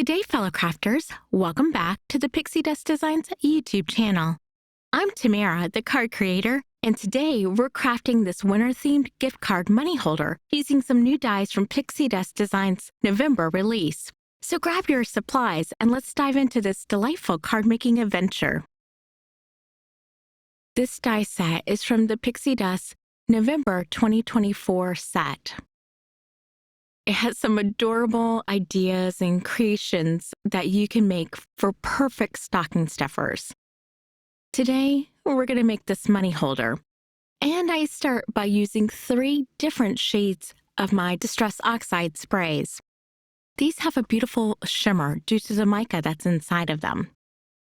Good day, fellow crafters. Welcome back to the Pixi Dust Designs YouTube channel. I'm Tamara, the card creator, and today we're crafting this winter-themed gift card money holder using some new dies from Pixi Dust Designs' November release. So grab your supplies and let's dive into this delightful card-making adventure. This die set is from the Pixi Dust November 2024 set. It has some adorable ideas and creations that you can make for perfect stocking stuffers. Today, we're going to make this money holder. And I start by using 3 different shades of my Distress Oxide sprays. These have a beautiful shimmer due to the mica that's inside of them.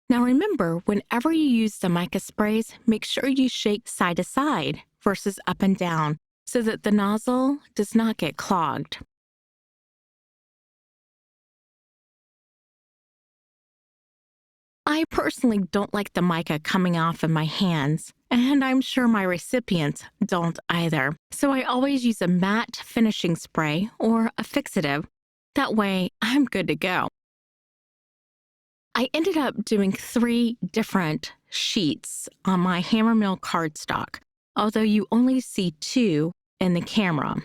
Now remember, whenever you use the mica sprays, make sure you shake side to side versus up and down so that the nozzle does not get clogged. I personally don't like the mica coming off of my hands, and I'm sure my recipients don't either. So I always use a matte finishing spray or a fixative. That way, I'm good to go. I ended up doing 3 different sheets on my hammermill cardstock, although you only see 2 in the camera.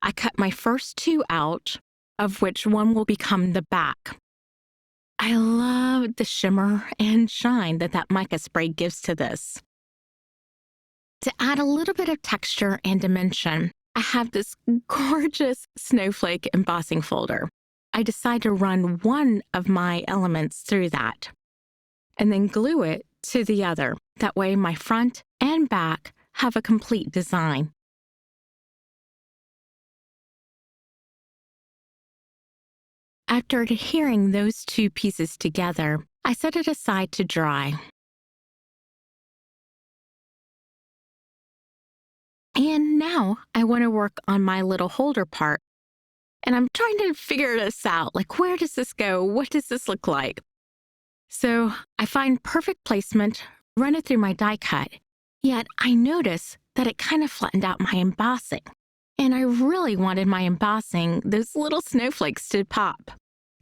I cut my first 2 out, of which one will become the back. I love the shimmer and shine that mica spray gives to this. To add a little bit of texture and dimension, I have this gorgeous snowflake embossing folder. I decide to run one of my elements through that and then glue it to the other. That way my front and back have a complete design. After adhering those 2 pieces together, I set it aside to dry. And now I want to work on my little holder part. And I'm trying to figure this out, like where does this go? What does this look like? So I find perfect placement, run it through my die cut, yet I notice that it kind of flattened out my embossing. And I really wanted my embossing, those little snowflakes, to pop.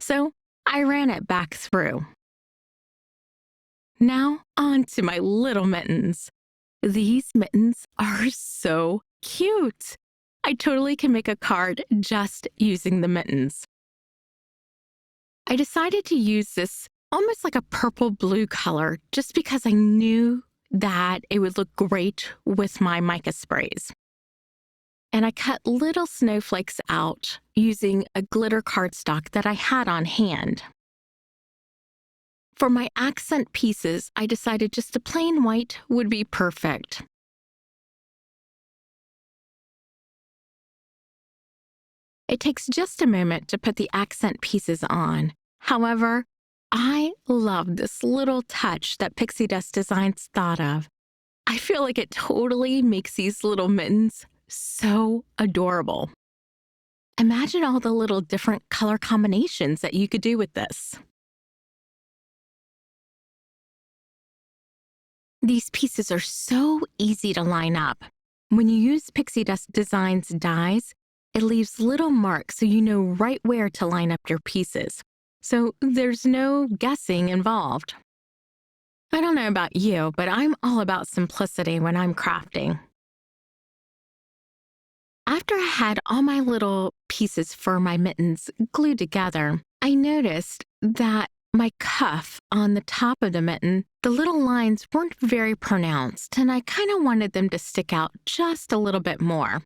So I ran it back through. Now on to my little mittens. These mittens are so cute. I totally can make a card just using the mittens. I decided to use this almost like a purple-blue color just because I knew that it would look great with my mica sprays. And I cut little snowflakes out using a glitter cardstock that I had on hand. For my accent pieces, I decided just a plain white would be perfect. It takes just a moment to put the accent pieces on. However, I love this little touch that Pixi Dust Designs thought of. I feel like it totally makes these little mittens so adorable. Imagine all the little different color combinations that you could do with this. These pieces are so easy to line up. When you use Pixi Dust Designs dies, it leaves little marks so you know right where to line up your pieces. So there's no guessing involved. I don't know about you, but I'm all about simplicity when I'm crafting. After I had all my little pieces for my mittens glued together, I noticed that my cuff on the top of the mitten, the little lines weren't very pronounced, and I kind of wanted them to stick out just a little bit more.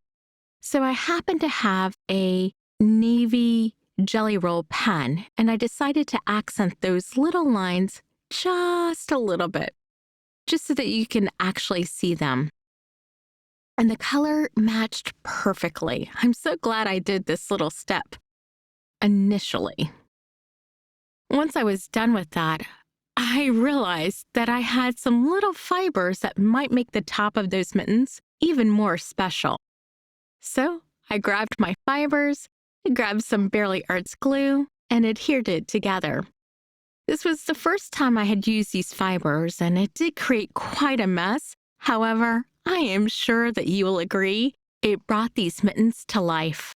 So I happened to have a navy jelly roll pen, and I decided to accent those little lines just a little bit, just so that you can actually see them. And the color matched perfectly. I'm so glad I did this little step initially. Once I was done with that, I realized that I had some little fibers that might make the top of those mittens even more special. So I grabbed my fibers, grabbed some Barely Arts glue, and adhered it together. This was the first time I had used these fibers, and it did create quite a mess. However, I am sure that you will agree, it brought these mittens to life.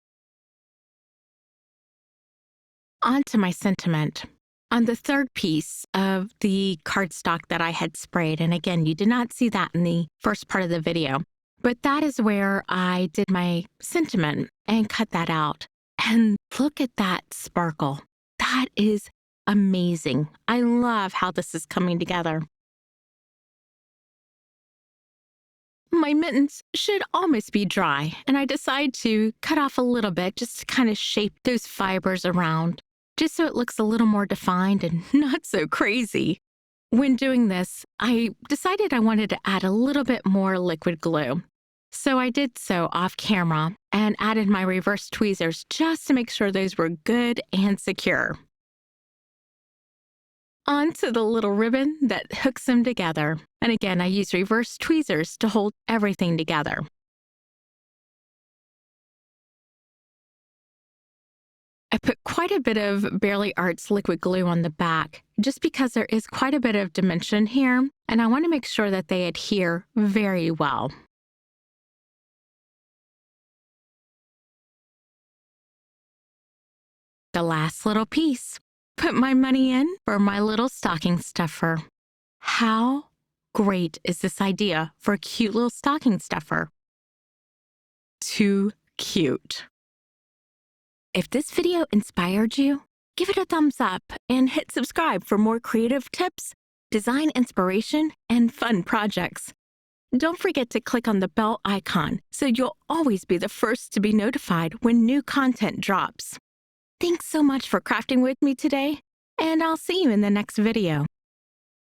onto my sentiment. On the third piece of the cardstock that I had sprayed, and again, you did not see that in the first part of the video, but that is where I did my sentiment and cut that out. And look at that sparkle. That is amazing. I love how this is coming together. My mittens should almost be dry, and I decide to cut off a little bit just to kind of shape those fibers around, just so it looks a little more defined and not so crazy. When doing this, I decided I wanted to add a little bit more liquid glue. So I did so off camera and added my reverse tweezers just to make sure those were good and secure. Onto the little ribbon that hooks them together. And again, I use reverse tweezers to hold everything together. I put quite a bit of Barely Arts liquid glue on the back, just because there is quite a bit of dimension here, and I want to make sure that they adhere very well. The last little piece. Put my money in for my little stocking stuffer. How great is this idea for a cute little stocking stuffer? Too cute. If this video inspired you, give it a thumbs up and hit subscribe for more creative tips, design inspiration, and fun projects. Don't forget to click on the bell icon so you'll always be the first to be notified when new content drops. Thanks so much for crafting with me today, and I'll see you in the next video.